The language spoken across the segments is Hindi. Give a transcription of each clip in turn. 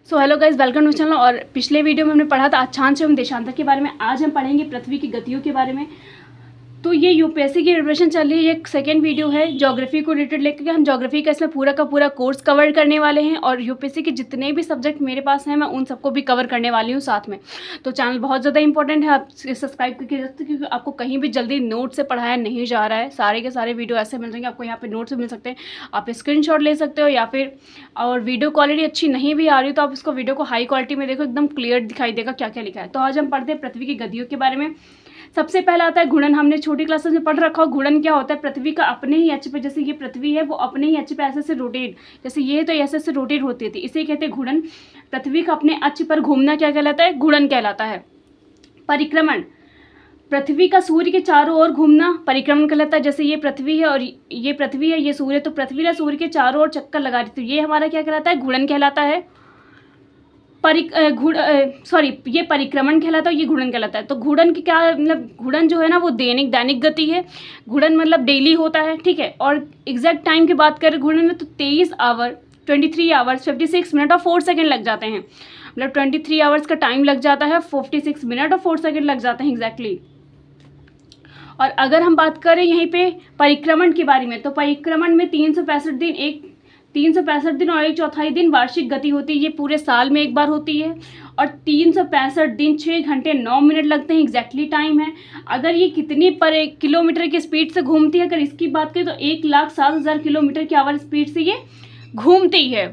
So hello guys, welcome to channel. और पिछले वीडियो में हमने पढ़ा था अक्षांश एवं देशांतर के बारे में। आज हम पढ़ेंगे पृथ्वी की गतियों के बारे में। तो ये यूपीएससी की प्रिपरेशन चल रही है। ये सेकंड वीडियो है ज्योग्राफी को रिलेटेड लेकर। हम ज्योग्राफी का इसमें पूरा का पूरा कोर्स कवर करने वाले हैं और यूपीएससी के जितने भी सब्जेक्ट मेरे पास हैं मैं उन सबको भी कवर करने वाली हूँ साथ में। तो चैनल बहुत ज़्यादा इंपॉर्टेंट है, आप सब्सक्राइब करके रखते हैं क्योंकि आपको कहीं भी जल्दी नोट से पढ़ाया नहीं जा रहा है। सारे के सारे वीडियो ऐसे मिल जाएंगे आपको, यहाँ पे नोट से मिल सकते हैं। आप स्क्रीनशॉट ले सकते हो या फिर, और वीडियो क्वालिटी अच्छी नहीं भी आ रही तो आप इसको वीडियो को हाई क्वालिटी में देखो, एकदम क्लियर दिखाई देगा क्या क्या लिखा है। तो आज हम पढ़ते हैं पृथ्वी की गतियों के बारे में। सबसे पहला आता है घूर्णन। हमने छोटी क्लासेस में पढ़ रखा हो घूर्णन क्या होता है। पृथ्वी का अपने ही अक्ष पे, जैसे ये पृथ्वी है वो अपने ही अक्ष पे ऐसे रोटेट, जैसे ये तो ऐसे ऐसे रोटेट होती थी, इसे कहते हैं घूर्णन। पृथ्वी का अपने अक्ष पर घूमना क्या कहलाता है? घूर्णन कहलाता है। परिक्रमण, पृथ्वी का सूर्य के चारों ओर घूमना परिक्रमण कहलाता है। जैसे ये पृथ्वी है और ये पृथ्वी है, ये सूर्य, तो पृथ्वी ना सूर्य के चारों ओर चक्कर लगा रही, तो ये हमारा क्या कहलाता है? घूर्णन कहलाता है। ये परिक्रमण कहलाता है, ये घूर्णन कहलाता है। तो घूर्णन की क्या मतलब, घूर्णन जो है ना वो दैनिक गति है। घूर्णन मतलब डेली होता है, ठीक है। और एग्जैक्ट टाइम की बात करें घूर्णन में तो 23 आवर 23 आवर्स 56 मिनट और 4 सेकेंड लग जाते हैं। मतलब 23 आवर्स का टाइम लग जाता है, 46 मिनट और 4 सेकेंड लग जाते हैं एग्जैक्टली। और अगर हम बात करें यहीं पे परिक्रमण के बारे में, तो परिक्रमण में 365 दिन और 1/4 दिन वार्षिक गति होती है। ये पूरे साल में एक बार होती है और 365 दिन 6 घंटे 9 मिनट लगते हैं एग्जैक्टली टाइम है। अगर ये कितनी पर किलोमीटर की स्पीड से घूमती है, अगर इसकी बात करें तो 1,07,000 किलोमीटर की आवर स्पीड से ये घूमती है।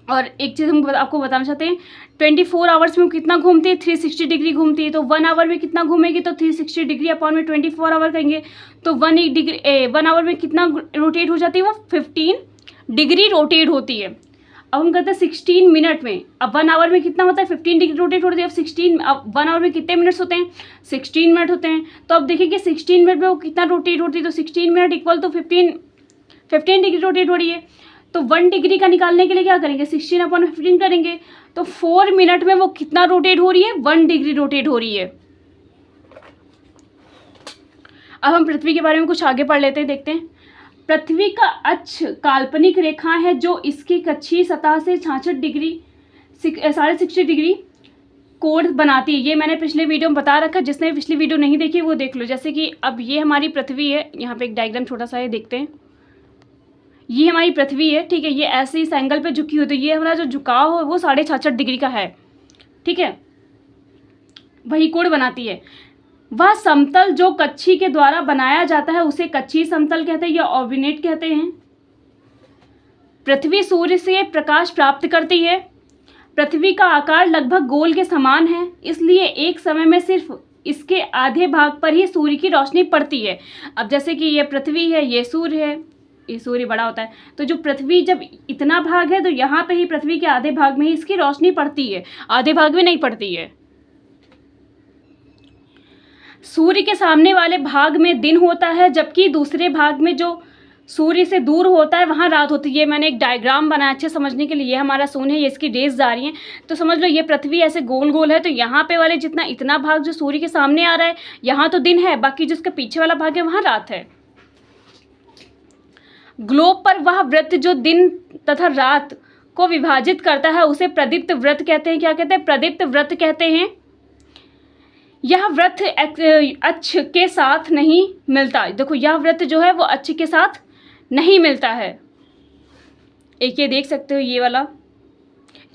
और एक चीज़ हम आपको बताना चाहते हैं, 24 आवर्स में कितना घूमती है? 360 डिग्री घूमती है। तो 1 आवर में कितना घूमेगी? तो 360 डिग्री अपॉन में 24 आवर करेंगे तो 1 आवर में कितना रोटेट हो जाती है? वो 15 डिग्री रोटेट होती है। अब हम कहते हैं 16 मिनट में। अब 1 आवर में कितना होता है? 15 डिग्री रोटेट होती है। अब 1 आवर में कितने मिनट्स होते हैं? 16 मिनट होते हैं। तो अब देखिए कि 16 मिनट में वो कितना रोटेट होती है, तो 16 मिनट इक्वल तो 15 डिग्री रोटेट हो रही है। तो 1 डिग्री का निकालने के लिए क्या करेंगे? 16 अपॉन 15 करेंगे तो 4 मिनट में वो कितना रोटेट हो रही है? 1 डिग्री रोटेट हो रही है। अब हम पृथ्वी के बारे में कुछ आगे पढ़ लेते हैं, देखते हैं। पृथ्वी का अक्ष काल्पनिक रेखा है जो इसकी कक्षीय सतह से 66 डिग्री 60 डिग्री कोण बनाती है। ये मैंने पिछले वीडियो में बता रखा है, जिसने पिछली वीडियो नहीं देखी वो देख लो। जैसे कि अब ये हमारी पृथ्वी है, यहाँ पे एक डायग्राम छोटा सा है, देखते हैं। ये हमारी पृथ्वी है, ठीक है। ये ऐसे इस एंगल पे झुकी हुई, तो ये हमारा जो झुकाव है वो 66.5 डिग्री का है, ठीक है। वही कोण बनाती है। वह समतल जो कक्षी के द्वारा बनाया जाता है उसे कक्षीय समतल कहते हैं या ऑर्बिनेट कहते हैं। पृथ्वी सूर्य से प्रकाश प्राप्त करती है। पृथ्वी का आकार लगभग गोल के समान है, इसलिए एक समय में सिर्फ इसके आधे भाग पर ही सूर्य की रोशनी पड़ती है। अब जैसे कि ये पृथ्वी है, ये सूर्य है, ये सूर्य बड़ा होता है, तो जो पृथ्वी जब इतना भाग है तो यहाँ पे ही पृथ्वी के आधे भाग में ही इसकी रोशनी पड़ती है, आधे भाग में नहीं पड़ती है। सूर्य के सामने वाले भाग में दिन होता है, जबकि दूसरे भाग में जो सूर्य से दूर होता है वहाँ रात होती है। मैंने एक डायग्राम बनाया अच्छे समझने के लिए। ये हमारा सूर्य है, ये इसकी रेस जा रही है, तो समझ लो ये पृथ्वी ऐसे गोल गोल है, तो यहाँ पे वाले जितना इतना भाग जो सूर्य के सामने आ रहा है यहाँ तो दिन है, बाकी जिसका पीछे वाला भाग है वहाँ रात है। ग्लोब पर वह वृत्त जो दिन तथा रात को विभाजित करता है उसे प्रदीप्त वृत्त कहते हैं। क्या कहते हैं? प्रदीप्त वृत्त कहते हैं। यह वृत्त अक्ष के साथ नहीं मिलता। देखो यह वृत्त जो है वो अक्ष के साथ नहीं मिलता है। एक ये देख सकते हो, ये वाला,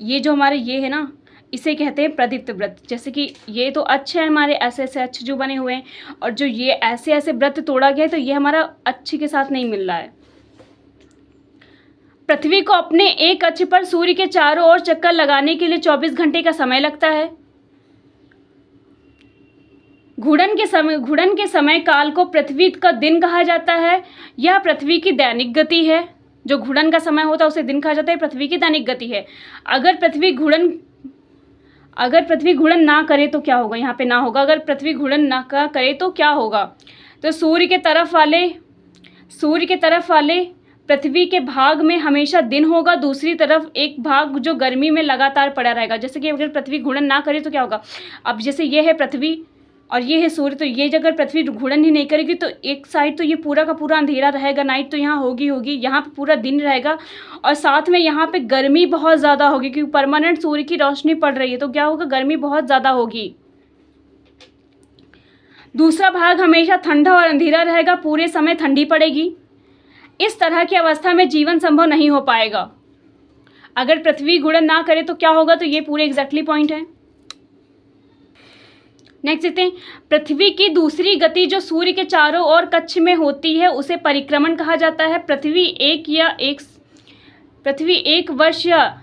ये जो हमारे ये है ना, इसे कहते हैं प्रदीप्त वृत्त। जैसे कि ये तो अक्ष है हमारे, ऐसे ऐसे अक्ष जो बने हुए हैं, और जो ये ऐसे ऐसे वृत्त तोड़ा गया है तो ये हमारा अक्ष के साथ नहीं मिल रहा है। पृथ्वी को अपने एक अक्ष पर सूर्य के चारों ओर चक्कर लगाने के लिए 24 घंटे का समय लगता है। घूर्णन के समय काल को पृथ्वी का दिन कहा जाता है। यह पृथ्वी की दैनिक गति है। जो घूर्णन का समय होता है उसे दिन कहा जाता है, पृथ्वी की दैनिक गति है। अगर पृथ्वी घूर्णन ना करे तो क्या होगा? यहाँ पे ना होगा। अगर पृथ्वी घूर्णन ना करे तो क्या होगा? तो सूर्य के तरफ वाले पृथ्वी के भाग में हमेशा दिन होगा, दूसरी तरफ एक भाग जो गर्मी में लगातार पड़ा रहेगा। जैसे कि अगर पृथ्वी घूर्णन ना करे तो क्या होगा? अब जैसे ये है पृथ्वी और ये है सूर्य। तो ये अगर पृथ्वी घूर्णन ही नहीं करेगी तो एक साइड तो ये पूरा का पूरा अंधेरा रहेगा, नाइट तो यहाँ होगी, यहाँ पे पूरा दिन रहेगा, और साथ में यहाँ पे गर्मी बहुत ज़्यादा होगी क्योंकि परमानेंट सूर्य की रोशनी पड़ रही है, तो क्या होगा, गर्मी बहुत ज़्यादा होगी। दूसरा भाग हमेशा ठंडा और अंधेरा रहेगा, पूरे समय ठंडी पड़ेगी। इस तरह की अवस्था में जीवन संभव नहीं हो पाएगा। अगर पृथ्वी घूर्णन ना करे तो क्या होगा, तो ये पूरे एग्जैक्टली पॉइंट है। नेक्स्ट देखते हैं, पृथ्वी की दूसरी गति जो सूर्य के चारों ओर कक्ष में होती है उसे परिक्रमण कहा जाता है। पृथ्वी एक वर्ष या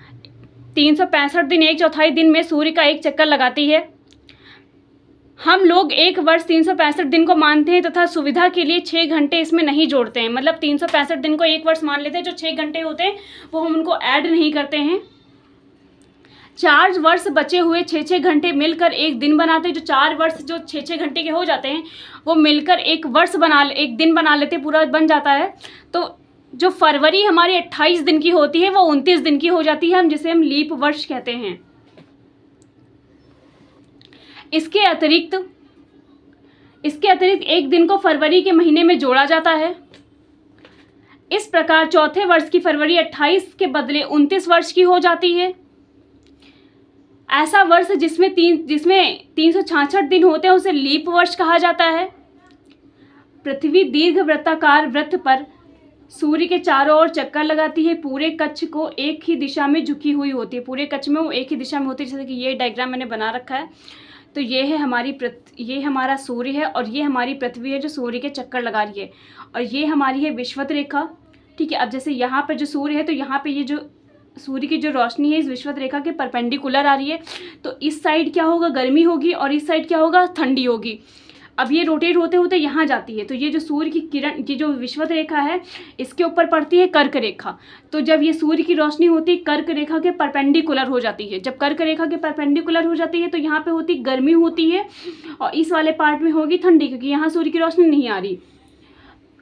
365 दिन 1/4 दिन में सूर्य का एक चक्कर लगाती है। हम लोग एक वर्ष 365 दिन को मानते हैं तथा सुविधा के लिए 6 घंटे इसमें नहीं जोड़ते हैं। मतलब 365 दिन को एक वर्ष मान लेते हैं, जो 6 घंटे होते हैं वो हम उनको ऐड नहीं करते हैं। 4 वर्ष बचे हुए 6-6 घंटे मिलकर एक दिन बनाते हैं। जो 4 वर्ष जो 6-6 घंटे के हो जाते हैं वो मिलकर एक दिन बना लेते, पूरा बन जाता है। तो जो फरवरी हमारी 28 दिन की होती है वो 29 दिन की हो जाती है, जिसे हम लीप वर्ष कहते हैं। इसके अतिरिक्त एक दिन को फरवरी के महीने में जोड़ा जाता है। इस प्रकार चौथे वर्ष की फरवरी 28 के बदले 29 वर्ष की हो जाती है। ऐसा वर्ष जिसमें 366 दिन होते हैं उसे लीप वर्ष कहा जाता है। पृथ्वी दीर्घ वृत्ताकार वृत्त पर सूर्य के चारों ओर चक्कर लगाती है। पूरे कक्ष को एक ही दिशा में झुकी हुई होती है, पूरे कक्ष में वो एक ही दिशा में होती है। जैसे कि ये डायग्राम मैंने बना रखा है, तो ये है ये हमारा सूर्य है और ये हमारी पृथ्वी है जो सूर्य के चक्कर लगा रही है, और ये हमारी है विषुवत रेखा। ठीक है, अब जैसे यहाँ पर जो सूर्य है तो यहाँ पे ये जो सूर्य की जो रोशनी है इस विषुवत रेखा के परपेंडिकुलर आ रही है, तो इस साइड क्या होगा, गर्मी होगी, और इस साइड क्या होगा, ठंडी होगी। अब ये रोटेट होते होते यहाँ जाती है, तो ये जो सूर्य की किरण, ये जो विषुवत रेखा है इसके ऊपर पड़ती है कर्क रेखा। तो जब ये सूर्य की रोशनी होती है कर्क रेखा के परपेंडिकुलर हो जाती है। जब कर्क रेखा के परपेंडिकुलर हो जाती है तो यहाँ पे होती गर्मी होती है, और इस वाले पार्ट में होगी ठंडी, क्योंकि यहाँ सूर्य की रोशनी नहीं आ रही।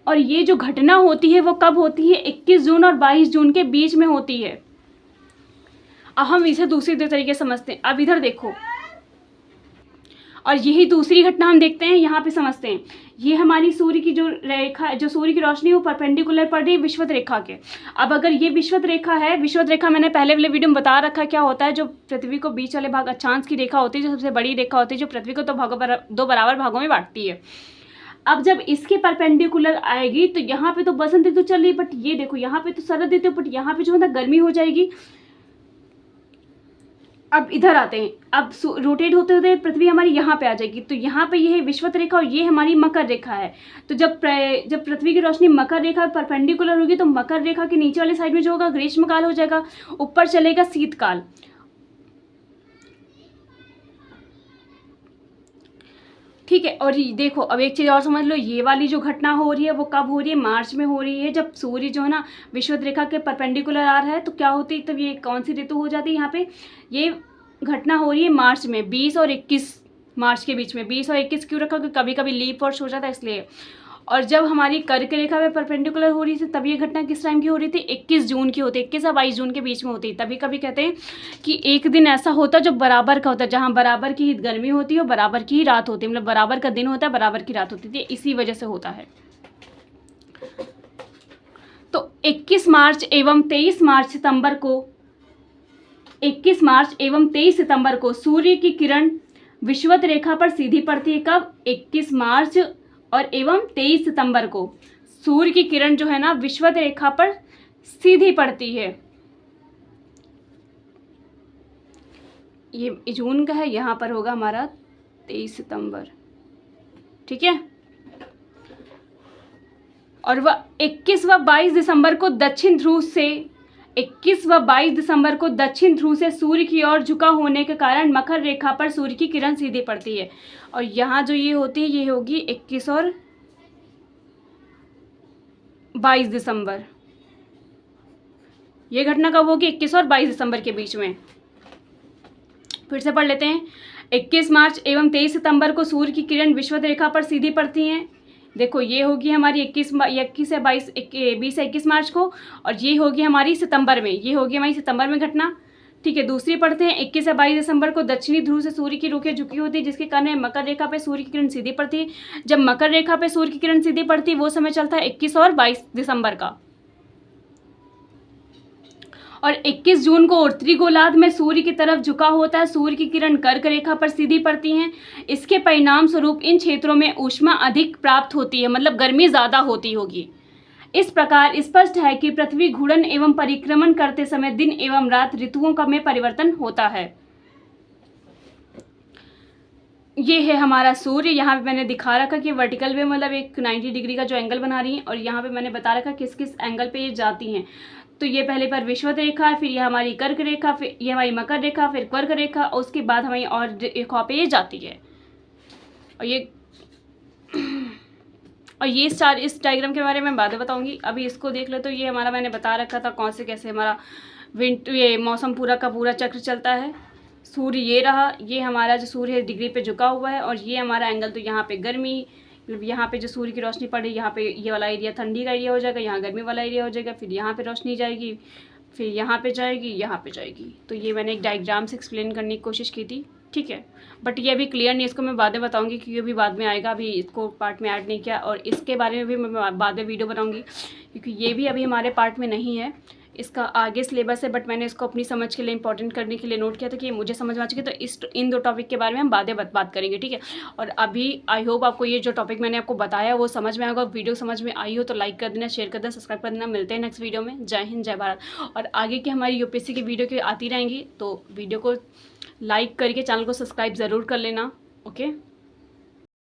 और ये जो घटना होती है वो कब होती है, 21 जून और 22 जून के बीच में होती है। अब हम इसे दूसरी तरीके से समझते हैं। अब इधर देखो, और यही दूसरी घटना हम देखते हैं, यहाँ पे समझते हैं। ये हमारी सूर्य की जो रेखा, जो सूर्य की रोशनी वो परपेंडिकुलर पड़ रही है विषुवत रेखा के। अब अगर ये विषुवत रेखा है, विषुवत रेखा मैंने पहले वाले वीडियो में बता रखा क्या होता है। जो पृथ्वी को बीच वाले भाग अक्षांश की रेखा होती है, जो सबसे बड़ी रेखा होती है, जो पृथ्वी को दो बराबर भागों में बांटती है। अब जब इसके परपेंडिकुलर आएगी तो यहाँ पे तो बसंत ऋतु चल रही है, बट ये देखो यहाँ पे तो शरद ऋतु, बट यहाँ पे जो है ना गर्मी हो जाएगी। अब इधर आते हैं, अब रोटेट होते होते पृथ्वी हमारी यहाँ पे आ जाएगी, तो यहाँ पे ये है विषुवत रेखा और ये हमारी मकर रेखा है। तो जब पृथ्वी की रोशनी मकर रेखा परपेंडिकुलर होगी तो मकर रेखा के नीचे वाले साइड में जो होगा ग्रीष्मकाल हो जाएगा, ऊपर चलेगा शीतकाल। ठीक है, और देखो अब एक चीज़ और समझ लो, ये वाली जो घटना हो रही है वो कब हो रही है, मार्च में हो रही है। जब सूर्य जो है ना विषुवत रेखा के परपेंडिकुलर आ रहा है तो क्या होती है, तब ये कौन सी ऋतु हो जाती है, यहाँ पे ये घटना हो रही है मार्च में, 20 और 21 मार्च के बीच में। 20 और 21 क्यों रखा, क्योंकि कभी कभी लीप वर्ष हो जाता है इसलिए। और जब हमारी कर्क रेखा में परपेंडिकुलर हो रही थी तब ये घटना किस टाइम की हो रही थी, 21 जून की होती है, 21 और 22 जून के बीच में होती है। तभी कभी कहते हैं कि एक दिन ऐसा होता है जो बराबर का होता है, जहाँ बराबर की गर्मी होती है और बराबर की रात होती है, मतलब बराबर का दिन होता है बराबर की रात होती थी, इसी वजह से होता है। तो 21 मार्च एवं 23 सितंबर को सूर्य की किरण विषुवत रेखा पर सीधी पड़ती है। कब, 21 मार्च और एवं 23 सितंबर को सूर्य की किरण जो है ना विषुवत रेखा पर सीधी पड़ती है। ये जून का है, यहाँ पर होगा हमारा 23 सितंबर। ठीक है, और वह 21 व 22 दिसंबर को दक्षिण ध्रुव से सूर्य की ओर झुका होने के कारण मकर रेखा पर सूर्य की किरण सीधी पड़ती है। और यहाँ जो ये होती है ये होगी 21 और 22 दिसंबर। ये घटना कब होगी, 21 और 22 दिसंबर के बीच में। फिर से पढ़ लेते हैं। 21 मार्च एवं 23 सितंबर को सूर्य की किरण विषुवत रेखा पर सीधी पड़ती हैं। देखो ये होगी हमारी 20 से 21 मार्च को, और ये होगी हमारी सितंबर में, ये होगी हमारी सितंबर में घटना। ठीक है। दूसरी पढ़ते हैं, 21 से 22 दिसंबर को दक्षिणी ध्रुव से सूर्य की रोशनी झुकी होती है, जिसके कारण मकर रेखा पे सूर्य की किरण सीधी पड़ती है। जब मकर रेखा पे सूर्य की किरण सीधी पड़ती है वो समय चलता है 21 और 22 दिसंबर का। और 21 जून को उत्तरी गोलार्ध में सूर्य की तरफ झुका होता है, सूर्य की किरण कर्क रेखा पर सीधी पड़ती हैं। इसके परिणाम स्वरूप इन क्षेत्रों में ऊष्मा अधिक प्राप्त होती है, मतलब गर्मी ज़्यादा होती होगी। इस प्रकार स्पष्ट है कि पृथ्वी घूर्णन एवं परिक्रमण करते समय दिन एवं रात ऋतुओं का में परिवर्तन होता है। ये है हमारा सूर्य। यहाँ पे मैंने दिखा रखा कि वर्टिकल वे मतलब एक 90 डिग्री का जो एंगल बना रही है, और यहाँ पे मैंने बता रखा किस किस एंगल पे ये जाती हैं। तो ये पहले पर विषुवत रेखा, फिर ये हमारी कर्क रेखा, फिर ये हमारी मकर रेखा, फिर कर्क रेखा, और उसके बाद हमारी और रेखा पे ये जाती है। और ये इस डायग्राम के बारे में बाद में बताऊंगी। अभी इसको देख लो। तो ये हमारा मैंने बता रखा था कौन से कैसे हमारा ये मौसम पूरा का पूरा चक्र चलता है। सूर्य ये रहा, ये हमारा जो सूर्य है डिग्री पे झुका हुआ है, और ये हमारा एंगल। तो यहाँ पे गर्मी, यहाँ पे जो सूर्य की रोशनी पड़ रही है, यहाँ पे ये वाला एरिया ठंडी का एरिया हो जाएगा, यहाँ गर्मी वाला एरिया हो जाएगा, फिर यहाँ पे रोशनी जाएगी, फिर यहाँ पे जाएगी, यहाँ पे जाएगी। तो ये मैंने एक डायग्राम से एक्सप्लेन करने की कोशिश की थी, ठीक है। बट ये अभी क्लियर नहीं, इसको मैं बाद में बताऊंगी क्योंकि अभी बाद में आएगा, अभी इसको पार्ट में ऐड नहीं किया। और इसके बारे में भी मैं बाद में वीडियो बनाऊंगी क्योंकि ये भी अभी हमारे पार्ट में नहीं है, इसका आगे सिलेबस है। बट मैंने इसको अपनी समझ के लिए इंपॉर्टेंट करने के लिए नोट किया था कि मुझे समझ में आ चुकी, तो इन दो टॉपिक के बारे में हम बाद में बात करेंगे, ठीक है। और अभी आई होप आपको ये जो टॉपिक मैंने आपको बताया वो समझ में आएगा। वीडियो समझ में आई हो तो लाइक कर देना, शेयर कर देना, सब्सक्राइब कर देना। मिलते हैं नेक्स्ट वीडियो में। जय हिंद, जय भारत। और आगे की हमारी यूपीएससी की वीडियो की आती रहेंगी, तो वीडियो को लाइक करके चैनल को सब्सक्राइब ज़रूर कर लेना, ओके।